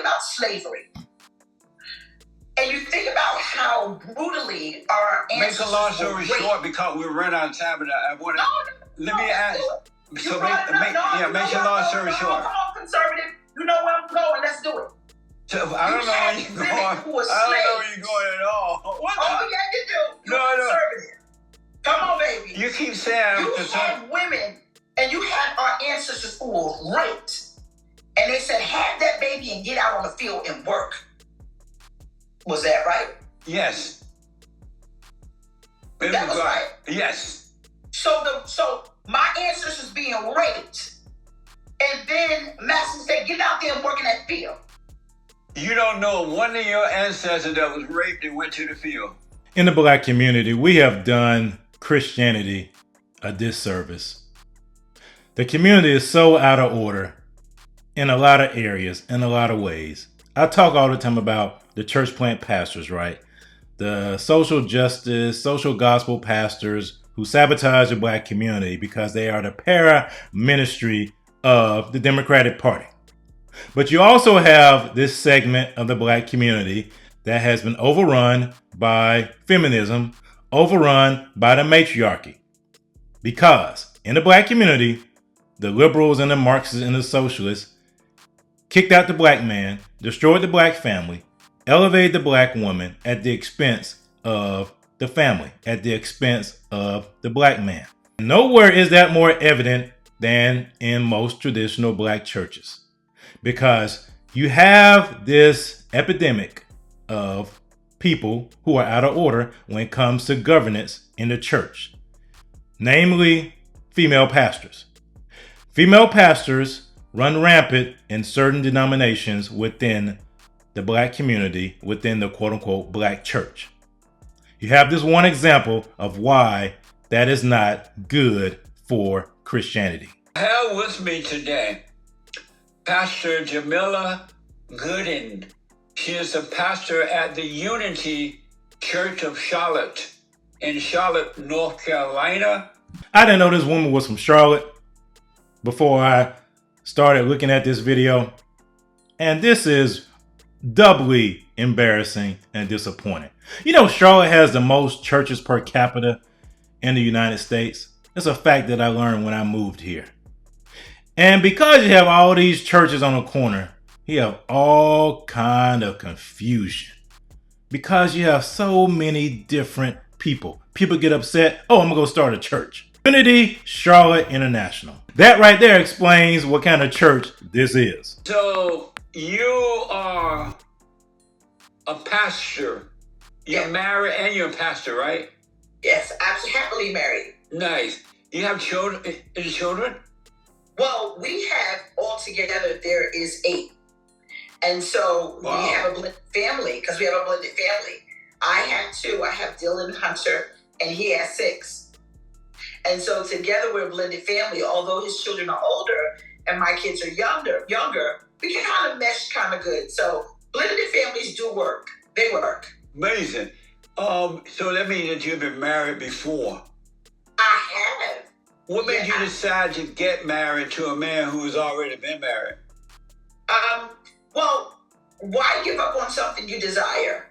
about slavery, and you think about how brutally our ancestors Make a long story were short, because we ran out of time, and I want to. Let me ask. So make your long story short. Come on, conservative. You know where I'm going. Let's do it. So, I don't know where you're going. I don't know where you're going at all. What yeah, you do. You're conservative. Come on, baby. You keep saying you had women, and you had our ancestors who were raped, and they said, "Have that baby and get out on the field and work." Was that right? Yes. That was right. Yes. So my ancestors being raped, and then Master said, "Get out there and work in that field." You don't know one of your ancestors that was raped and went to the field. In the Black community, we have done Christianity a disservice. The community is so out of order in a lot of areas, in a lot of ways. I talk all the time about the church plant pastors, right? The social justice, social gospel pastors who sabotage the Black community because they are the para-ministry of the Democratic Party. But you also have this segment of the Black community that has been overrun by feminism, overrun by the matriarchy. Because in the Black community, the liberals and the Marxists and the socialists kicked out the Black man, destroyed the Black family, elevated the Black woman at the expense of the family, at the expense of the Black man. Nowhere is that more evident than in most traditional Black churches. Because you have this epidemic of people who are out of order when it comes to governance in the church, namely female pastors. Female pastors run rampant in certain denominations within the Black community, within the quote-unquote Black church. You have this one example of why that is not good for Christianity. I have with me today Pastor Jamila Gooden. She is a pastor at the Unity Church of Charlotte in Charlotte, North Carolina. I didn't know this woman was from Charlotte before I started looking at this video. And this is doubly embarrassing and disappointing. You know, Charlotte has the most churches per capita in the United States. It's a fact that I learned when I moved here. And because you have all these churches on the corner, you have all kind of confusion. Because you have so many different people. People get upset, oh, I'm gonna go start a church. Unity Charlotte International. That right there explains what kind of church this is. So you are a pastor. You're married and you're a pastor, right? Yes, I'm happily married. Nice. You have children? Any children? Well, we have altogether, there is 8. And so we have a blended family because we have a blended family. I have 2. I have Dylan Hunter and he has 6. And so together we're a blended family. Although his children are older and my kids are younger, we can kind of mesh kind of good. So blended families do work. They work. Amazing. So that means that you've been married before. I have. What made you decide to get married to a man who has already been married? Well, why give up on something you desire?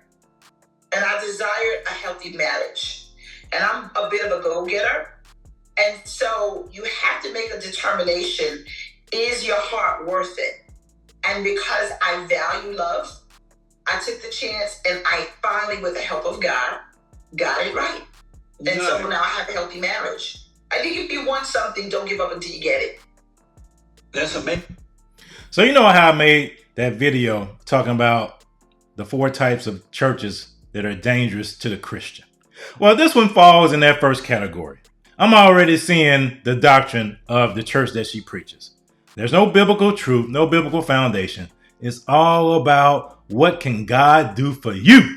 And I desired a healthy marriage. And I'm a bit of a go-getter. And so you have to make a determination, is your heart worth it? And because I value love, I took the chance and I finally, with the help of God, got it right. And so now I have a healthy marriage. I think if you want something, don't give up until you get it. That's amazing. So you know how I made that video talking about the 4 types of churches that are dangerous to the Christian? Well, this one falls in that first category. I'm already seeing the doctrine of the church that she preaches. There's no biblical truth, no biblical foundation. It's all about what can God do for you.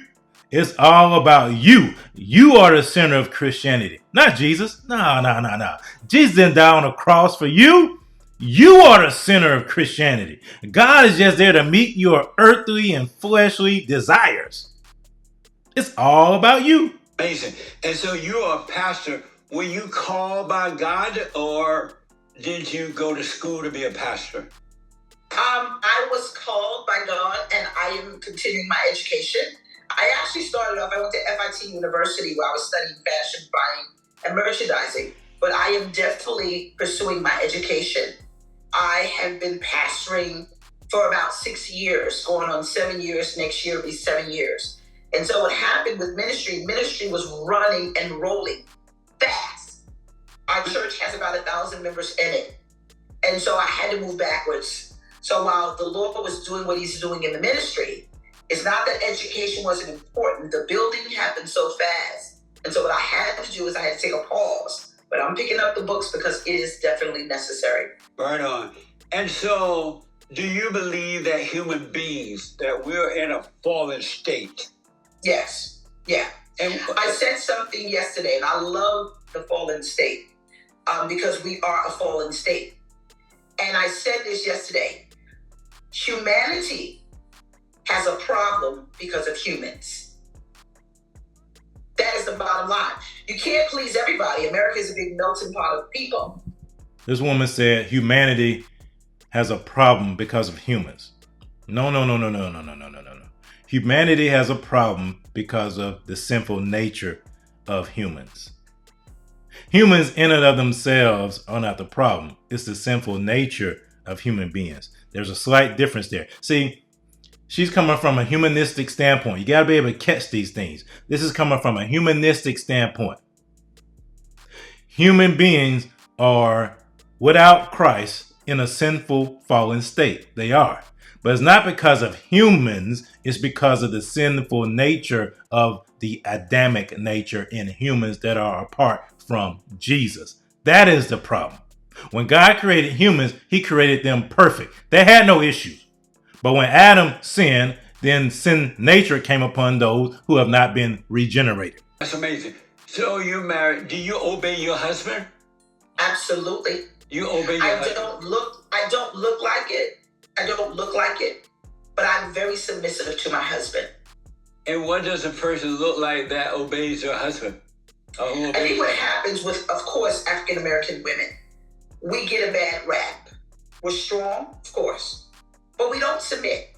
It's all about you. You are the center of Christianity, not Jesus. No. Jesus didn't die on the cross for you. You are the center of Christianity. God is just there to meet your earthly and fleshly desires. It's all about you. Amazing. And so you're a pastor. Were you called by God or did you go to school to be a pastor? I was called by God, and I am continuing my education. I actually started off, I went to FIT University where I was studying fashion, buying, and merchandising. But I am definitely pursuing my education. I have been pastoring for about 6 years, going on 7 years. Next year will be 7 years. And so what happened with ministry was running and rolling fast. Our church has about 1,000 members in it. And so I had to move backwards. So while the Lord was doing what he's doing in the ministry, it's not that education wasn't important. The building happened so fast. And so what I had to do is I had to take a pause. But I'm picking up the books because it is definitely necessary. Right on. And so, do you believe that human beings, that we're in a fallen state? Yes. Yeah. And I said something yesterday, and I love the fallen state because we are a fallen state. And I said this yesterday. Humanity has a problem because of humans. That is the bottom line. You can't please everybody. America is a big melting pot of people. This woman said humanity has a problem because of humans. No. Humanity has a problem because of the sinful nature of humans. Humans in and of themselves are not the problem. It's the sinful nature of human beings. There's a slight difference there. See, she's coming from a humanistic standpoint. You got to be able to catch these things. This is coming from a humanistic standpoint. Human beings are without Christ in a sinful, fallen state. They are. But it's not because of humans. It's because of the sinful nature of the Adamic nature in humans that are apart from Jesus. That is the problem. When God created humans, he created them perfect. They had no issues. But when Adam sinned, then sin nature came upon those who have not been regenerated. That's amazing. So you're married. Do you obey your husband? Absolutely. You obey your husband? I don't look like it. I don't look like it. But I'm very submissive to my husband. And what does a person look like that obeys their husband? I think what happens with, of course, African American women, we get a bad rap. We're strong, of course, but we don't submit.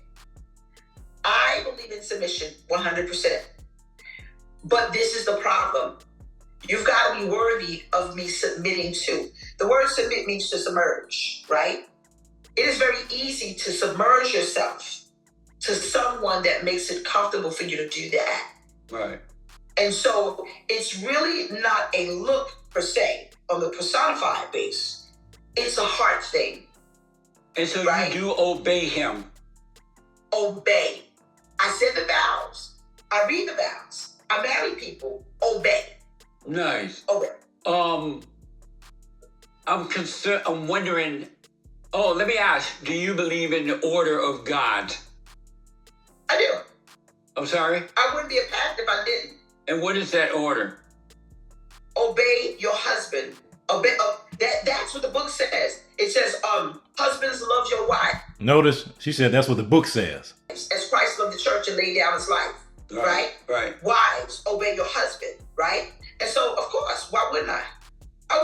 I believe in submission 100%. But this is the problem. You've got to be worthy of me submitting to. The word submit means to submerge, right? It is very easy to submerge yourself to someone that makes it comfortable for you to do that. Right. And so it's really not a look per se on the personified base. It's a heart thing. And so right? You do obey him. Obey. I said the vows. I read the vows. I marry people. Obey. Nice. Obey. I'm wondering, let me ask, do you believe in the order of God? I do. I'm sorry? I wouldn't be a pastor if I didn't. And what is that order? Obey your husband. Obey. That's what the book says. It says, husbands love your wife. Notice she said that's what the book says. As Christ loved the church and laid down his life. Right? Right. Wives, obey your husband. Right? And so, of course, why wouldn't I? I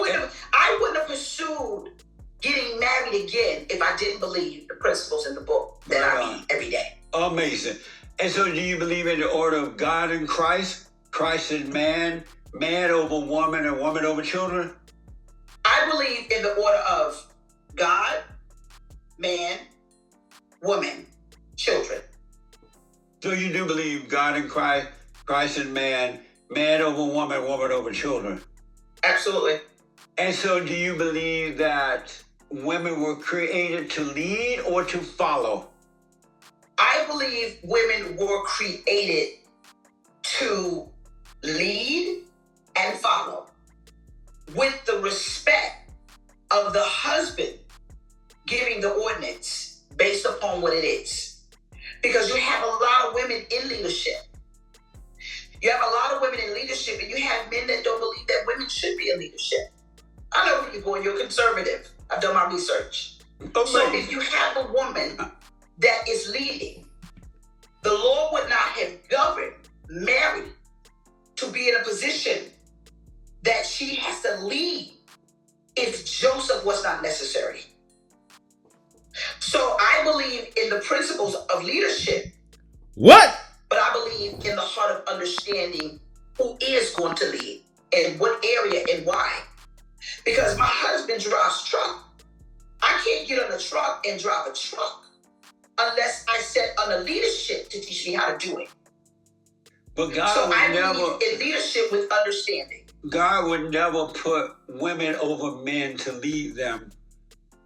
wouldn't have pursued getting married again if I didn't believe the principles in the book that I read every day. Amazing. And so do you believe in the order of God and Christ? Christ and man over woman, and woman over children? I believe in the order of God, man, woman, children. So you do believe God and Christ, Christ and man over woman, woman over children? Absolutely. And so do you believe that women were created to lead or to follow? I believe women were created to lead and follow with the respect of the husband giving the ordinance based upon what it is. Because you have a lot of women in leadership. You have a lot of women in leadership, and you have men that don't believe that women should be in leadership. I know where you're going. You're conservative. I've done my research. So if you have a woman that is leading, the Lord would not have governed Mary to be in a position that she has to lead if Joseph was not necessary. So I What? But I believe in the heart of understanding who is going to lead and what area and why. Because my husband drives truck. I can't get on a truck and drive a truck unless I set on a leadership to teach me how to do it. But God So would I never, believe in leadership with understanding. God would never put women over men to lead them.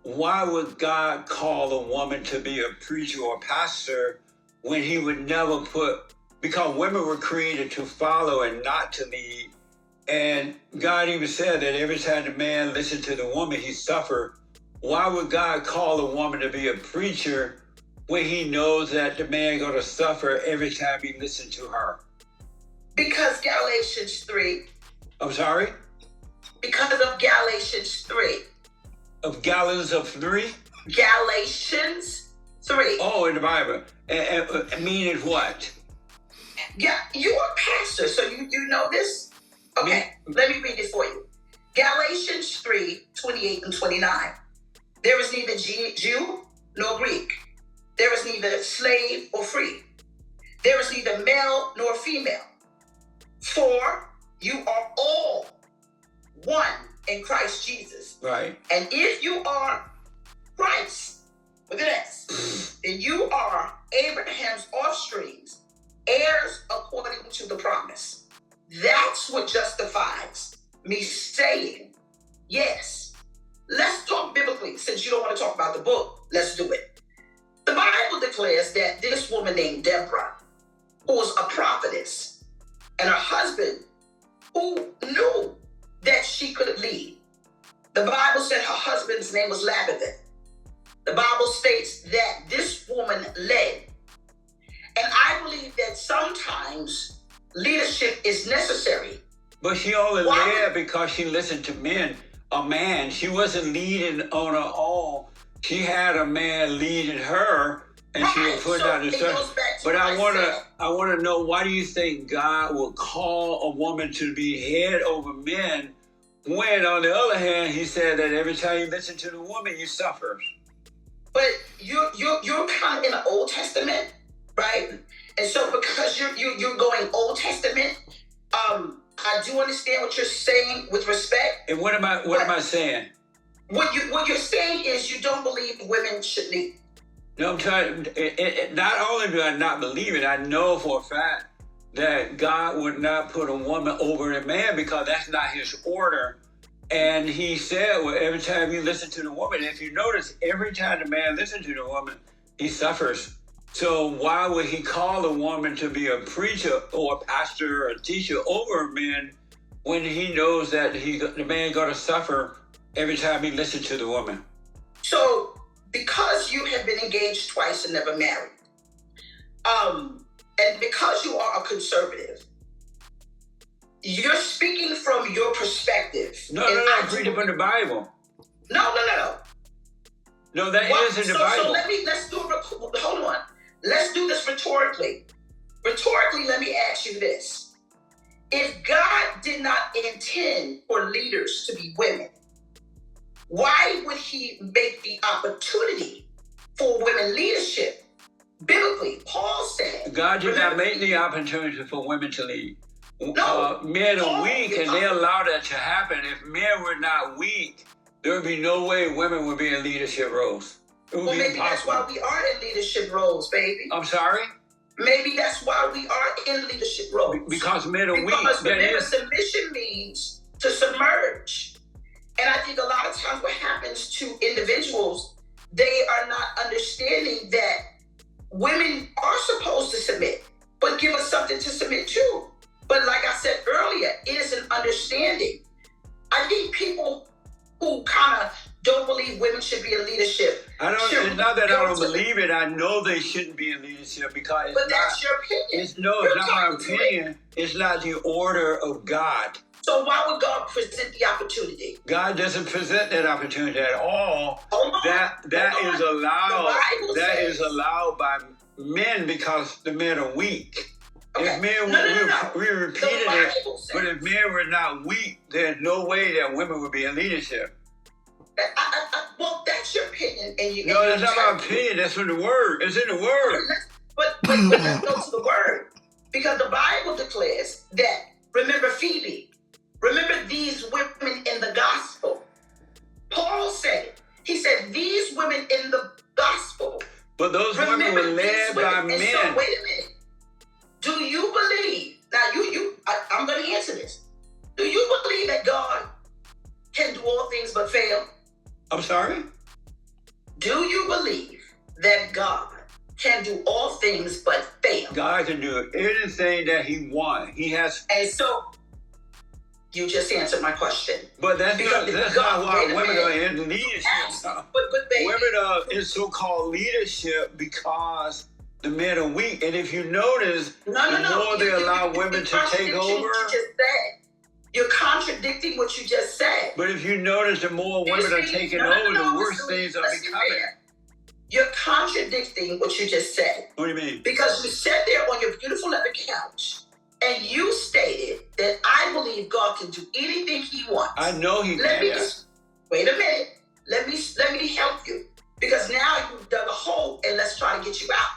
Why would God call a woman to be a preacher or a pastor when he would never put, because women were created to follow and not to lead. And God even said that every time the man listened to the woman, he suffered. Why would God call a woman to be a preacher when he knows that the man going to suffer every time he listened to her? Because Galatians 3. I'm sorry? Because of Galatians 3. Of gallons of 3? Galatians 3. Oh, in the Bible. Meaning what? Yeah, you are pastor, so you know this? Okay, let me read it for you. Galatians 3, 28 and 29. There is neither Jew nor Greek. There is neither slave or free. There is neither male nor female. For you are all one in Christ Jesus. Right. And if you are Christ, look at this, then you are Abraham's offsprings, heirs according to the promise. That's what justifies me saying, yes. Let's talk biblically. Since you don't want to talk about the book, let's do it. The Bible declares that this woman named Deborah, who was a prophetess, and her husband, who knew that she could lead. The Bible said her husband's name was Labbath. The Bible states that this woman led. And I believe that sometimes leadership is necessary. But she only led because she listened to men. A man. She wasn't leading on her own. She had a man leading her, and she was putting out the service. But I want to know, why do you think God will call a woman to be head over men when, on the other hand, He said that every time you listen to the woman, you suffer? But you're kind of in the Old Testament, right? And so because you're going Old Testament, I do understand what you're saying with respect. And what am I saying? What you're saying is you don't believe women should lead. No, I'm trying. Not only do I not believe it, I know for a fact that God would not put a woman over a man because that's not His order. And He said, well, every time you listen to the woman, if you notice, every time the man listens to the woman, he suffers. So why would He call a woman to be a preacher or a pastor or a teacher over a man when He knows that the man going to suffer every time he listens to the woman? So because you have been engaged twice and never married, and because you are a conservative, you're speaking from your perspective. No, I'm reading from the Bible. No. No, that is in the Bible. So let's do it. Hold on. Let's do this rhetorically. Rhetorically, let me ask you this. If God did not intend for leaders to be women, why would He make the opportunity for women leadership? Biblically, Paul said, God did not make the opportunity for women to lead. No, men are weak, and they allow that to happen. If men were not weak, there would be no way women would be in leadership roles. It would be maybe impossible. that's why we are in leadership roles, baby. I'm sorry? Maybe that's why we are in leadership roles. Because men are weak. Because remember, submission means to submerge. And I think a lot of times what happens to individuals, they are not understanding that women are supposed to submit, but give us something to submit to. But like I said earlier, it is an understanding. I think people who kind of don't believe women should be in leadership. It's not that I don't believe it. I know they shouldn't be in leadership because it's that's your opinion. It's not my opinion. It's not the order of God. So why would God present the opportunity? God doesn't present that opportunity at all. That is allowed. That is allowed by men because the men are weak. Okay. If men we repeated it, but if men were not weak, there's no way that women would be in leadership. Well, that's your opinion, and you. No, that's not my opinion. That's from the Word. It's in the Word. But no, Because the Bible declares that, remember Phoebe, remember these women in the gospel. Paul said it. He said, these women in the gospel. But those women were led by men. And so, wait a minute. Do you believe, now I'm going to answer this. Do you believe that God can do all things but fail? I'm sorry? Do you believe that God can do all things but fail? God can do anything that he wants. He has. And so, you just answered my question. But that's not why women are in leadership. But baby, women are in so-called leadership because the men are weak. And if you notice, the more they allow women to take over. You're contradicting what you just said. But if you notice, the more women are taking over, the worse things are becoming. You're contradicting what you just said. What do you mean? Because you sat there on your beautiful leather couch and you stated that I believe God can do anything he wants. I know he can. Wait a minute. Let me help you. Because now you've dug a hole and let's try to get you out.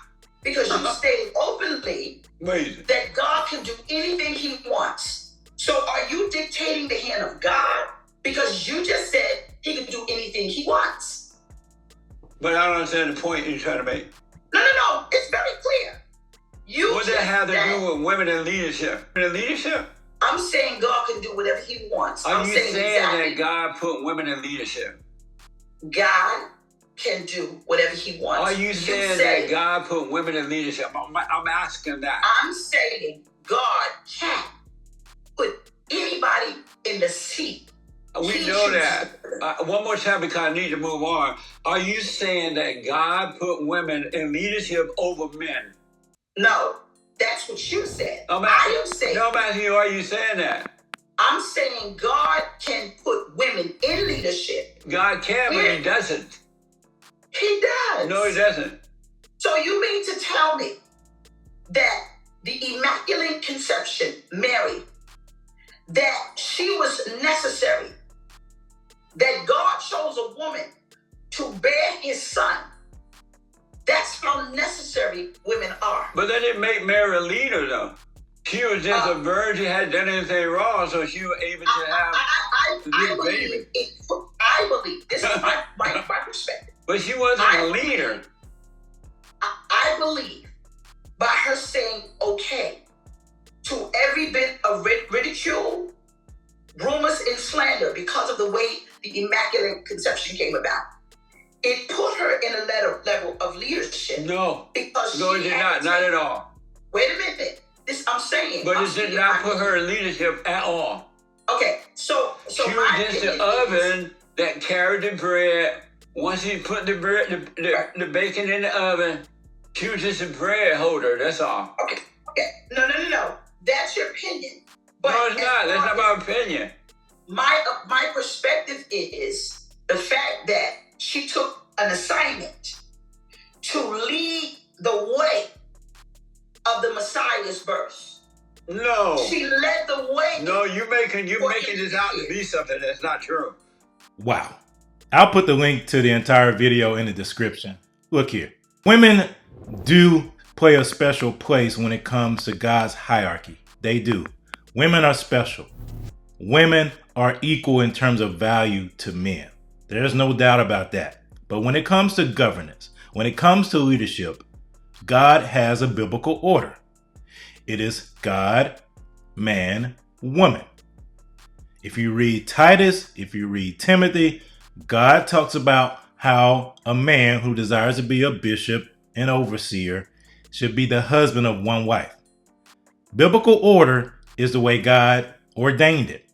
Because you stated openly that God can do anything he wants. So are you dictating the hand of God? Because you just said he can do anything he wants. But I don't understand the point you're trying to make. No. It's very clear. What does that have to do with women in leadership? In leadership? I'm saying God can do whatever he wants. Are you saying that God put women in leadership? God can do whatever he wants. Are you saying that God put women in leadership? I'm asking that. I'm saying God can put anybody in the seat. We know that. One more time because I need to move on. Are you saying that God put women in leadership over men? No, that's what you said. I'm asking you, are you saying that? I'm saying God can put women in leadership. God can, but he doesn't. He does. No, he doesn't. So you mean to tell me that the Immaculate Conception, Mary, that she was necessary, that God chose a woman to bear his son? That's how necessary women are. But that didn't make Mary a leader, though. She was just a virgin, hadn't done anything wrong, so she was able to have I believe I believe. This is my perspective. But she wasn't a leader. I believe by her saying okay to every bit of ridicule, rumors, and slander because of the way the Immaculate Conception came about. It put her in a level of leadership. No. Because no, it did not. Not at all. Wait a minute. This I'm saying. But it did not put her in leadership at all. Okay, so she was just the oven that carried the bread. Once he put the bread, the bacon in the oven, she was just a bread holder. That's all. Okay. No. That's your opinion. But no, it's not. That's not my opinion. My perspective is the fact that she took an assignment to lead the way of the Messiah's birth. No. She led the way. No, you're making this out to be something that's not true. Wow. I'll put the link to the entire video in the description. Look here. Women do play a special place when it comes to God's hierarchy. They do. Women are special. Women are equal in terms of value to men. There's no doubt about that. But when it comes to governance, when it comes to leadership, God has a biblical order. It is God, man, woman. If you read Titus, if you read Timothy, God talks about how a man who desires to be a bishop and overseer should be the husband of one wife. Biblical order is the way God ordained it.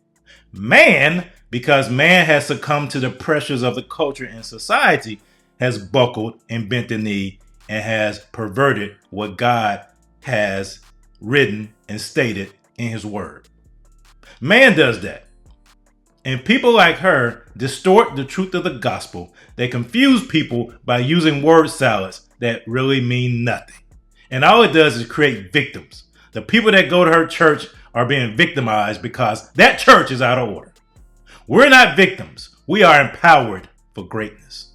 Man, because man has succumbed to the pressures of the culture and society, has buckled and bent the knee and has perverted what God has written and stated in his word. Man does that. And people like her distort the truth of the gospel. They confuse people by using word salads that really mean nothing. And all it does is create victims. The people that go to her church are being victimized because that church is out of order. We're not victims. We are empowered for greatness.